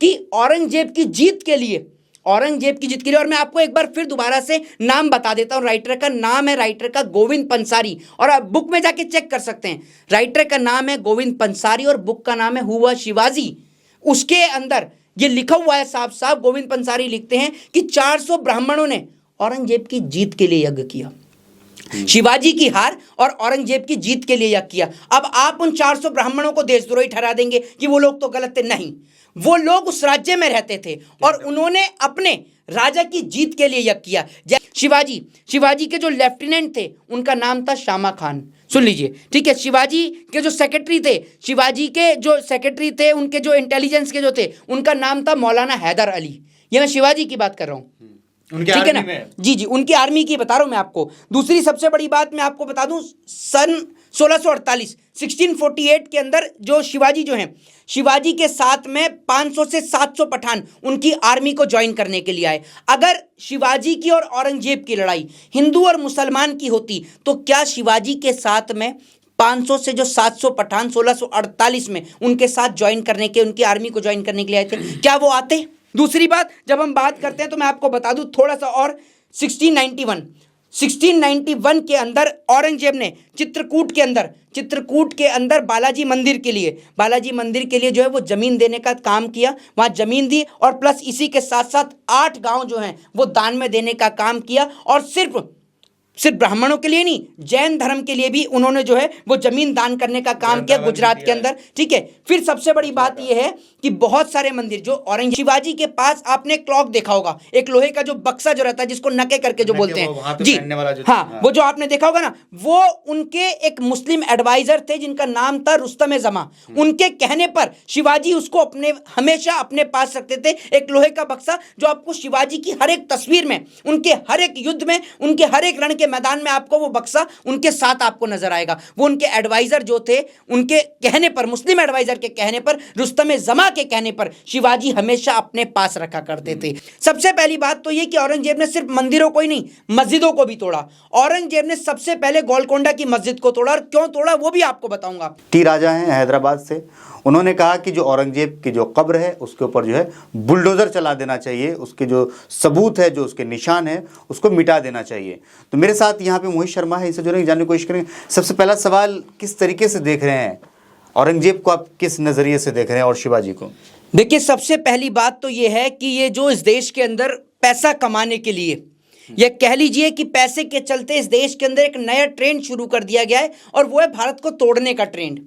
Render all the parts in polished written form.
कि औरंगजेब की जीत के लिए, और मैं आपको एक बार फिर दोबारा से नाम बता देता हूं। राइटर का नाम है, राइटर का गोविंद पंसारी, और आप बुक में जाके चेक कर सकते हैं। राइटर का नाम है गोविंद पंसारी और बुक का नाम है हुआ शिवाजी। उसके अंदर ये लिखा हुआ है साफ साफ, गोविंद पंसारी लिखते हैं कि 400 ब्राह्मणों ने औरंगजेब की जीत के लिए यज्ञ किया, शिवाजी की हार और औरंगजेब की जीत के लिए यज्ञ किया। अब आप उन 400 ब्राह्मणों को देशद्रोही ठहरा देंगे कि वो लोग तो गलत थे? नहीं, वो लोग उस राज्य में रहते थे और उन्होंने अपने राजा की जीत के लिए यज्ञ किया। शिवाजी के जो लेफ्टिनेंट थे उनका नाम था शामा खान, सुन लीजिए, ठीक है। शिवाजी के जो सेक्रेटरी थे, उनके जो इंटेलिजेंस के जो थे, उनका नाम था मौलाना हैदर अली। ये मैं शिवाजी की बात कर रहा हूं, ठीक है ना? जी, उनकी आर्मी की बता रहा हूं मैं आपको। दूसरी सबसे बड़ी बात मैं आपको बता दूं, सन 1648 के अंदर जो शिवाजी जो हैं, शिवाजी के साथ में 500 से 700 पठान उनकी आर्मी को ज्वाइन करने के लिए आए। अगर शिवाजी की और औरंगजेब की लड़ाई हिंदू और मुसलमान की होती तो क्या शिवाजी के साथ में 500 से जो 700 पठान 1648 में उनके साथ ज्वाइन करने के, उनकी आर्मी को ज्वाइन करने के लिए आए थे, क्या वो आते? दूसरी बात, जब हम बात करते हैं तो मैं आपको बता दूं थोड़ा सा और, 1691 के अंदर औरंगजेब ने चित्रकूट के अंदर बालाजी मंदिर के लिए जो है वो जमीन देने का काम किया। वहां जमीन दी और प्लस इसी के साथ साथ 8 गांव जो हैं वो दान में देने का काम किया। और सिर्फ ब्राह्मणों के लिए नहीं, जैन धर्म के लिए भी उन्होंने जो है वो जमीन दान करने का काम किया गुजरात के अंदर, ठीक है। फिर सबसे बड़ी बात यह है कि बहुत सारे मंदिर जो शिवाजी के पास, आपने क्लॉक देखा होगा, एक लोहे का जो बक्सा जो रहता है जिसको नके करके जो बोलते हैं जी, हाँ, वो जो आपने देखा होगा ना, वो उनके एक मुस्लिम एडवाइजर थे जिनका नाम था रुस्तम जमा। उनके कहने पर शिवाजी उसको हमेशा अपने पास रखते थे, एक लोहे का बक्सा जो आपको शिवाजी की हर एक तस्वीर में, उनके हर एक युद्ध में, उनके हर एक रण के मैदान में आपको वो बक्सा उनके साथ आपको नजर आएगा। वो उनके एडवाइजर जो थे, उनके कहने पर, मुस्लिम एडवाइजर के कहने पर, रुस्तम जमा के कहने पर शिवाजी हमेशा अपने पास रखा करते थे। सबसे पहली बात तो ये कि औरंगजेब ने सिर्फ मंदिरों को ही नहीं, मस्जिदों को भी तोड़ा। औरंगजेब ने सबसे पहले गोलकोंडा की मस्जिद को तोड़ा, और क्यों तोड़ा वो भी आपको बताऊंगा। टी राजा हैं हैदराबाद से, उन्होंने कहा कि जो औरंगजेब की जो कब्र है उसके ऊपर जो है बुलडोज़र चला देना चाहिए, उसके जो सबूत है, जो उसके निशान है, उसको मिटा देना चाहिए। तो मेरे साथ यहाँ पे मोहित शर्मा है, इसे जो जानने की कोशिश करेंगे। सबसे पहला सवाल, किस तरीके से देख रहे हैं औरंगजेब को, आप किस नज़रिए से देख रहे हैं और शिवाजी को? देखिए, सबसे पहली बात तो ये है कि ये जो इस देश के अंदर पैसा कमाने के लिए, ये कह लीजिए कि पैसे के चलते इस देश के अंदर एक नया ट्रेंड शुरू कर दिया गया है, और वो है भारत को तोड़ने का ट्रेंड,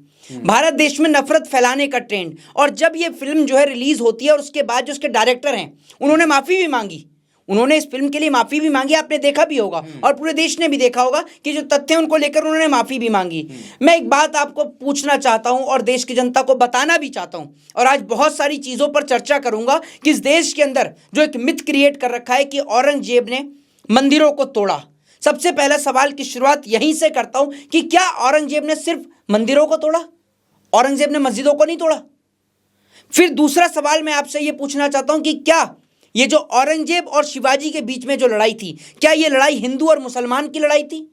भारत देश में नफरत फैलाने का ट्रेंड। और जब ये फिल्म जो है रिलीज होती है और उसके बाद जो उसके डायरेक्टर हैं उन्होंने माफी भी मांगी, उन्होंने इस फिल्म के लिए माफी भी मांगी, आपने देखा भी होगा और पूरे देश ने भी देखा होगा कि जो तथ्य उनको लेकर उन्होंने माफी भी मांगी। मैं एक बात आपको पूछना चाहता हूं और देश की जनता को बताना भी चाहता हूं, और आज बहुत सारी चीजों पर चर्चा करूंगा कि इस देश के अंदर जो एक मिथ क्रिएट कर रखा है कि औरंगजेब ने मंदिरों को तोड़ा। सबसे पहला सवाल की शुरुआत यहीं से करता हूं कि क्या औरंगजेब ने सिर्फ मंदिरों को तोड़ा? औरंगजेब ने मस्जिदों को नहीं तोड़ा। फिर दूसरा सवाल मैं आपसे यह पूछना चाहता हूं कि क्या ये जो औरंगजेब और शिवाजी के बीच में जो लड़ाई थी, क्या ये लड़ाई हिंदू और मुसलमान की लड़ाई थी?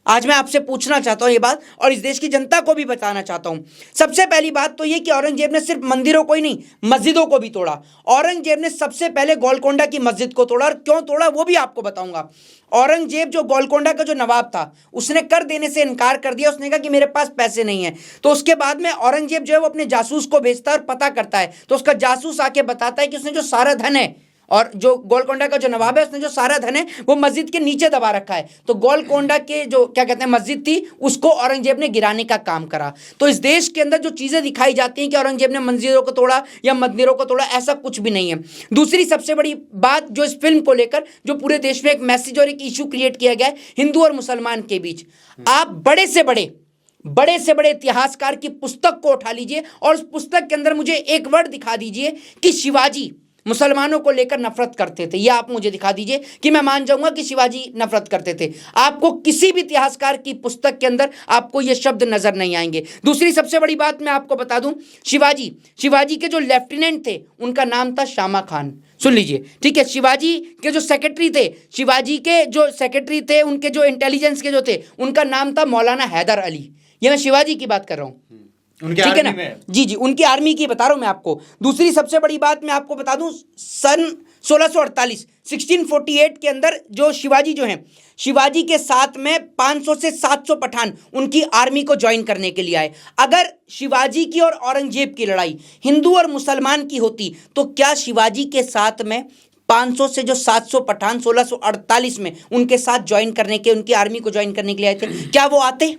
आज मैं आपसे पूछना चाहता हूं ये बात, और इस देश की जनता को भी बताना चाहता हूं। सबसे पहली बात तो ये कि औरंगजेब ने सिर्फ मंदिरों को ही नहीं, मस्जिदों को भी तोड़ा। औरंगजेब ने सबसे पहले गोलकोंडा की मस्जिद को तोड़ा, और क्यों तोड़ा वो भी आपको बताऊंगा। औरंगजेब जो गोलकोंडा का जो नवाब था, उसने कर देने से इनकार कर दिया। उसने कहा कि मेरे पास पैसे नहीं है। तो उसके बाद में औरंगजेब जो है वो अपने जासूस को भेजता है और पता करता है, तो उसका जासूस आके बताता है कि उसने जो सारा धन है, और जो गोलकोंडा का जो नवाब है, उसने जो सारा धन है वो मस्जिद के नीचे दबा रखा है। तो गोलकोंडा के जो क्या कहते हैं मस्जिद थी, उसको औरंगजेब ने गिराने का काम करा। तो इस देश के अंदर जो चीजें दिखाई जाती हैं कि औरंगजेब ने मंदिरों को तोड़ा या मंदिरों को तोड़ा, ऐसा कुछ भी नहीं है। दूसरी सबसे बड़ी बात जो इस फिल्म को लेकर जो पूरे देश में एक मैसेज और एक इशू क्रिएट किया गया है हिंदू और मुसलमान के बीच, आप बड़े से बड़े इतिहासकार की पुस्तक को उठा लीजिए और उस पुस्तक के अंदर मुझे एक वर्ड दिखा दीजिए कि शिवाजी मुसलमानों को लेकर नफरत करते थे। यह आप मुझे दिखा दीजिए कि मैं मान जाऊंगा कि शिवाजी नफरत करते थे। आपको किसी भी इतिहासकार की पुस्तक के अंदर आपको ये शब्द नजर नहीं आएंगे। दूसरी सबसे बड़ी बात मैं आपको बता दूं, शिवाजी के जो लेफ्टिनेंट थे उनका नाम था शामा खान, सुन लीजिए, ठीक है। शिवाजी के जो सेक्रेटरी थे, उनके जो इंटेलिजेंस के जो थे, उनका नाम था मौलाना हैदर अली। ये मैं शिवाजी की बात कर रहा हूं। उनके ठीक है ना? आर्मी में। जी जी, उनकी आर्मी की बता रहा हूं मैं आपको। दूसरी सबसे बड़ी बात मैं आपको बता दूं, सन 1648 1648 के अंदर जो शिवाजी जो हैं, शिवाजी के साथ में 500 से 700 पठान उनकी आर्मी को ज्वाइन करने के लिए आए। अगर शिवाजी की और औरंगजेब की लड़ाई हिंदू और मुसलमान की होती तो क्या शिवाजी के साथ में 500 से जो 700 पठान 1648 में उनके साथ ज्वाइन करने के, उनकी आर्मी को ज्वाइन करने के लिए आए थे, क्या वो आते?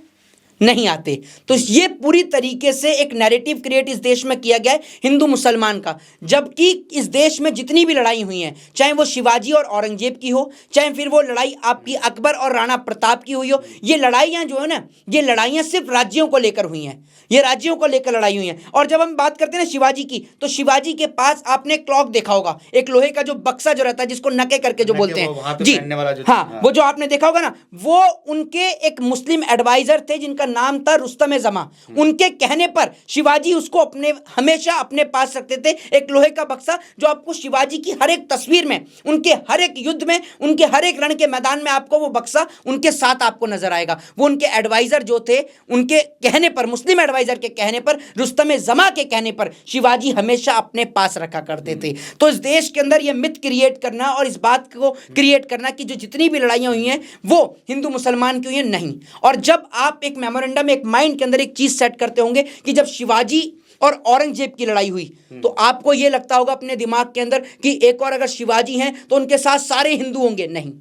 नहीं आते। तो ये पूरी तरीके से एक नैरेटिव क्रिएट इस देश में किया गया है हिंदू मुसलमान का। जबकि इस देश में जितनी भी लड़ाई हुई हैं, चाहे वो शिवाजी और औरंगजेब की हो, चाहे फिर वो लड़ाई आपकी अकबर और राणा प्रताप की हुई हो, ये लड़ाइयां जो है ना, ये लड़ाइयां सिर्फ राज्यों को लेकर हुई हैं, ये राज्यों को लेकर लड़ाई हुई हैं। और जब हम बात करते हैं ना शिवाजी की, तो शिवाजी के पास आपने क्लॉक देखा होगा, एक लोहे का जो बक्सा जो रहता है जिसको नके करके जो बोलते हैं, जी हाँ, वो जो आपने देखा होगा ना, वो उनके एक मुस्लिम एडवाइजर थे जिनका नाम था रुस्तम जमा। उनके कहने पर शिवाजी उसको अपने हमेशा अपने पास रखते थे, एक लोहे का बक्सा जो आपको शिवाजी की हर एक तस्वीर में, उनके हर एक युद्ध में, उनके हर एक रण के मैदान में आपको वो बक्सा उनके साथ आपको नजर आएगा। वो उनके एडवाइजर जो थे, उनके कहने पर, मुस्लिम एडवाइजर के कहने पर, रुस्तम जमा के कहने पर शिवाजी हमेशा अपने पास रखा करते थे। तो इस देश के अंदर यह मिथ क्रिएट करना और इस बात को क्रिएट करना कि जो जितनी भी लड़ाइयां हुई हैं वो हिंदू मुसलमान की हुई हैं, नहीं। और जब आप एक मेमोरेंडम, एक माइंड के अंदर एक चीज सेट करते होंगे कि जब शिवाजी और औरंगजेब की लड़ाई हुई तो आपको यह लगता होगा अपने दिमाग के अंदर कि एक और अगर शिवाजी हैं तो उनके साथ सारे हिंदू होंगे, नहीं।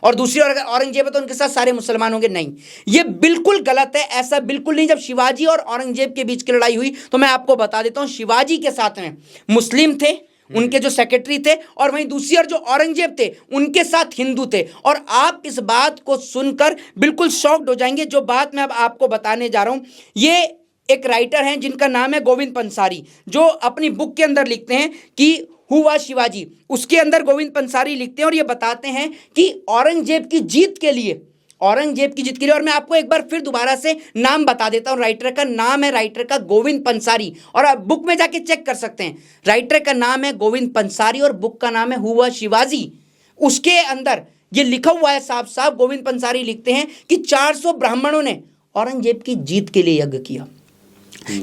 और दूसरी ओर अगर औरंगजेब है तो उनके साथ सारे मुसलमान होंगे, नहीं। यह बिल्कुल गलत है, ऐसा बिल्कुल नहीं। जब शिवाजी और औरंगजेब के बीच की लड़ाई हुई तो मैं आपको बता देता हूं, शिवाजी के साथ में मुस्लिम थे, उनके जो सेक्रेटरी थे, और वहीं दूसरी ओर जो औरंगजेब थे उनके साथ हिंदू थे। और आप इस बात को सुनकर बिल्कुल शॉक्ड हो जाएंगे। जो बात मैं अब आपको बताने जा रहा हूं, ये एक राइटर हैं जिनका नाम है गोविंद पंसारी, जो अपनी बुक के अंदर लिखते हैं कि हुआ शिवाजी। उसके अंदर गोविंद पंसारी लिखते हैं और ये बताते हैं कि औरंगजेब की जीत के लिए, औरंगजेब की जीत के लिए, और मैं आपको एक बार फिर दोबारा से नाम बता देता हूं, राइटर का नाम है, राइटर का गोविंद पंसारी, और आप बुक में जाके चेक कर सकते हैं। राइटर का नाम है गोविंद पंसारी और बुक का नाम है हुआ शिवाजी। उसके अंदर ये लिखा हुआ है साफ साफ, गोविंद पंसारी लिखते हैं कि 400 ब्राह्मणों ने औरंगजेब की जीत के लिए यज्ञ किया,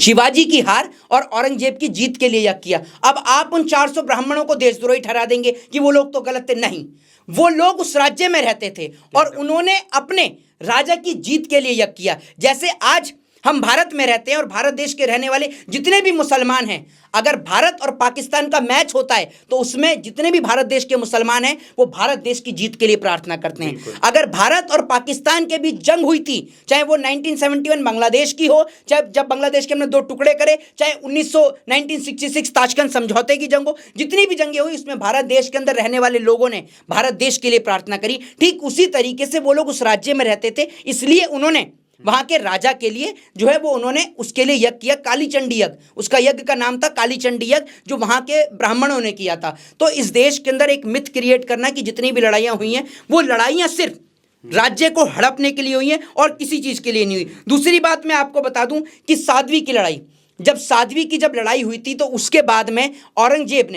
शिवाजी की हार और औरंगजेब की जीत के लिए यज्ञ किया। अब आप उन 400 ब्राह्मणों को देशद्रोही ठहरा देंगे कि वो लोग तो गलत थे, नहीं। वो लोग उस राज्य में रहते थे और उन्होंने अपने राजा की जीत के लिए यज्ञ किया। जैसे आज हम भारत में रहते हैं और भारत देश के रहने वाले जितने भी मुसलमान हैं, अगर भारत और पाकिस्तान का मैच होता है तो उसमें जितने भी भारत देश के मुसलमान हैं वो भारत देश की जीत के लिए प्रार्थना करते हैं। अगर भारत और पाकिस्तान के बीच जंग हुई थी, चाहे वो 1971 बांग्लादेश की हो, चाहे जब बांग्लादेश के हमने 2 टुकड़े करे, चाहे 1966 ताशकंद समझौते की जंग हो, जितनी भी जंगें हुई उसमें भारत देश के अंदर रहने वाले लोगों ने भारत देश के लिए प्रार्थना करी। ठीक उसी तरीके से वो लोग उस राज्य में रहते थे, इसलिए उन्होंने वहां के राजा के लिए जो है वो उन्होंने उसके लिए यज्ञ किया, काली चंडी यज्ञ। उसका यज्ञ का नाम था काली चंडी यज्ञ, जो वहां के ब्राह्मणों ने किया था। तो इस देश के अंदर एक मिथ क्रिएट करना कि जितनी भी लड़ाइयां हुई हैं वो लड़ाइयां सिर्फ राज्य को हड़पने के लिए हुई हैं और किसी चीज के लिए नहीं हुई। दूसरी बात मैं आपको बता दूं कि साध्वी की लड़ाई, जब साध्वी की जब लड़ाई हुई थी तो उसके बाद में औरंगजेब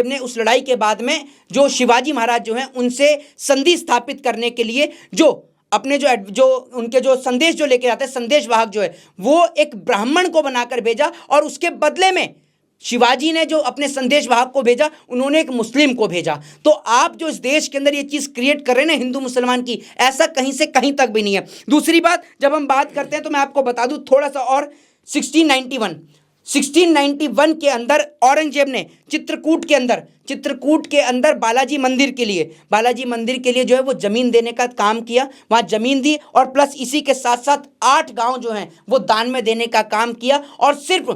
ने उस लड़ाई के बाद में जो शिवाजी महाराज जो हैं उनसे संधि स्थापित करने के लिए जो अपने जो उनके जो संदेश जो लेके आते हैं, संदेश वाहक जो है, वो एक ब्राह्मण को बनाकर भेजा और उसके बदले में शिवाजी ने जो अपने संदेश वाहक को भेजा उन्होंने एक मुस्लिम को भेजा। तो आप जो इस देश के अंदर ये चीज क्रिएट कर रहे हैं ना हिंदू मुसलमान की, ऐसा कहीं से कहीं तक भी नहीं है। दूसरी बात, जब हम बात करते हैं तो मैं आपको बता दूं थोड़ा सा और, 1691 के अंदर औरंगजेब ने चित्रकूट के अंदर बालाजी मंदिर के लिए जो है वो जमीन देने का काम किया, वहां जमीन दी और प्लस इसी के साथ साथ 8 गांव जो हैं वो दान में देने का काम किया। और सिर्फ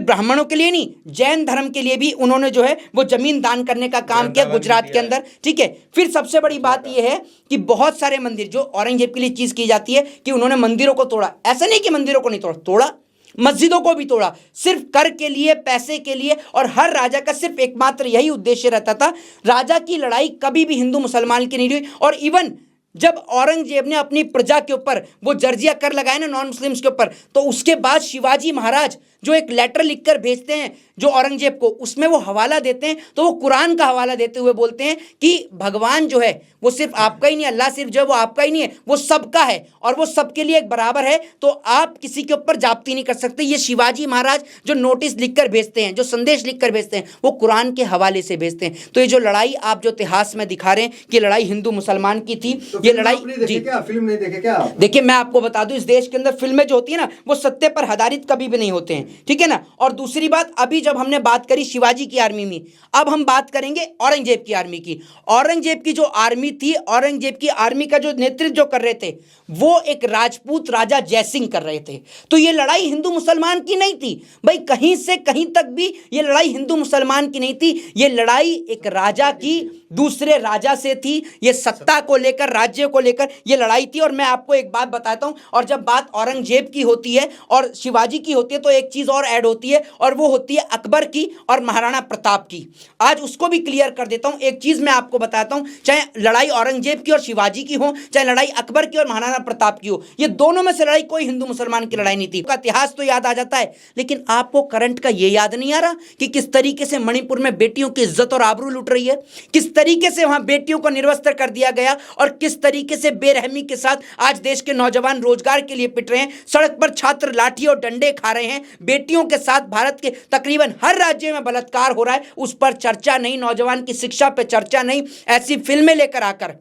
ब्राह्मणों के लिए नहीं, जैन धर्म के लिए भी उन्होंने जो है वो जमीन दान करने का काम किया गुजरात के अंदर, ठीक है। फिर सबसे बड़ी बात यह है कि बहुत सारे मंदिर जो औरंगजेब के लिए चीज की जाती है कि उन्होंने मंदिरों को तोड़ा, ऐसा नहीं कि मंदिरों को नहीं तोड़ा, मस्जिदों को भी तोड़ा, सिर्फ कर के लिए, पैसे के लिए। और हर राजा का सिर्फ एकमात्र यही उद्देश्य रहता था, राजा की लड़ाई कभी भी हिंदू मुसलमान की नहीं हुई। और इवन जब औरंगजेब ने अपनी प्रजा के ऊपर वो जर्जिया कर लगाया ना नॉन मुस्लिम्स के ऊपर, तो उसके बाद शिवाजी महाराज जो एक लेटर लिखकर भेजते हैं जो औरंगजेब को, उसमें वो हवाला देते हैं तो वो कुरान का हवाला देते हुए बोलते हैं कि भगवान जो है वो सिर्फ आपका ही नहीं, अल्लाह सिर्फ जो है वो आपका ही नहीं है, वो सबका है और वो सबके लिए एक बराबर है, तो आप किसी के ऊपर जाप्ती नहीं कर सकते। ये शिवाजी महाराज जो नोटिस लिखकर भेजते हैं, जो संदेश लिखकर भेजते हैं, वो कुरान के हवाले से भेजते हैं। तो ये जो लड़ाई आप जो इतिहास में दिखा रहे हैं कि लड़ाई हिंदू मुसलमान की थी, तो ये लड़ाई फिल्म नहीं देखे क्या? देखिए मैं आपको बता दूं, इस देश के अंदर फिल्में जो होती है ना वो सत्य पर आधारित कभी भी नहीं होते हैं, ठीक है ना। और दूसरी बात, अभी जब हमने बात करी शिवाजी की आर्मी में, अब हम बात करेंगे औरंगजेब की आर्मी की। औरंगजेब की जो आर्मी थी, औरंगजेब की आर्मी का जो नेतृत्व जो कर रहे थे वो एक राजपूत राजा जयसिंह कर रहे थे। तो ये लड़ाई हिंदू मुसलमान की नहीं थी भाई, कहीं से कहीं तक भी ये लड़ाई हिंदू मुसलमान की नहीं थी। ये लड़ाई एक राजा की दूसरे राजा से थी, ये सत्ता को लेकर, राज्य को लेकर ये लड़ाई थी। और मैं आपको एक बात बताता हूं, और जब बात औरंगजेब की होती है और शिवाजी की होती है तो एक चीज और ऐड होती है, और वो होती है अकबर की और महाराणा प्रताप की। आज उसको भी क्लियर कर देता हूं। एक चीज मैं आपको बताता हूं, चाहे लड़ाई औरंगजेब की और शिवाजी की हो, चाहे लड़ाई अकबर की और महाराणा प्रताप की हो, ये दोनों में से लड़ाई कोई हिंदू मुसलमान की लड़ाई नहीं थी। इतिहास तो याद आ जाता है, लेकिन आपको करंट का ये याद नहीं आ रहा कि किस तरीके से मणिपुर में बेटियों की इज्जत और आबरू लूट रही है, किस तरीके से वहां बेटियों को निर्वस्त्र कर दिया गया, और किस तरीके से बेरहमी के साथ आज देश के नौजवान रोजगार के लिए पिट रहे हैं, सड़क पर छात्र लाठी और डंडे खा रहे हैं, बेटियों के साथ भारत के तकरीबन हर राज्य में बलात्कार हो रहा है, उस पर चर्चा नहीं, नौजवान की शिक्षा पर चर्चा नहीं। ऐसी फिल्में लेकर आकर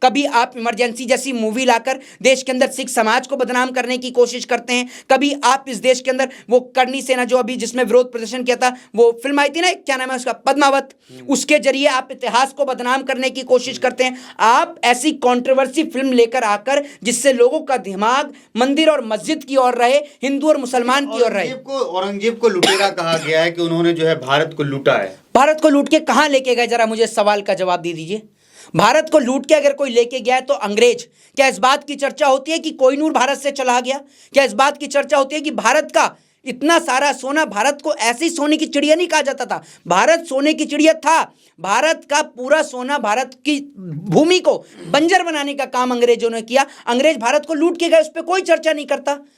कभी आप इमरजेंसी जैसी मूवी लाकर देश के अंदर सिख समाज को बदनाम करने की कोशिश करते हैं, कभी आप इस देश के अंदर वो करनी सेना जो अभी जिसमें विरोध प्रदर्शन किया था, वो फिल्म आई थी ना, क्या नाम है उसका, पद्मावत, उसके जरिए आप इतिहास को बदनाम करने की कोशिश करते हैं। आप ऐसी कंट्रोवर्सी फिल्म लेकर आकर जिससे लोगों का दिमाग मंदिर और मस्जिद की ओर रहे, हिंदू और मुसलमान की ओर रहे। औरंगजेब को लुटेरा कहा गया है कि उन्होंने जो है भारत को लूटा है। भारत को लूट के कहां लेके गए, जरा मुझे इस सवाल का जवाब दे दीजिए। भारत को लूट के अगर कोई लेके गया है तो अंग्रेज। क्या इस बात की चर्चा होती है कि कोहिनूर भारत से चला गया? क्या इस बात की चर्चा होती है कि भारत का इतना सारा सोना, भारत को ऐसी सोने की चिड़िया नहीं कहा जाता था, भारत सोने की चिड़िया था। भारत का पूरा सोना, भारत की भूमि को बंजर बनाने का काम अंग्रेजों ने किया। अंग्रेज भारत को लूट के गए, उस पर कोई चर्चा नहीं करता।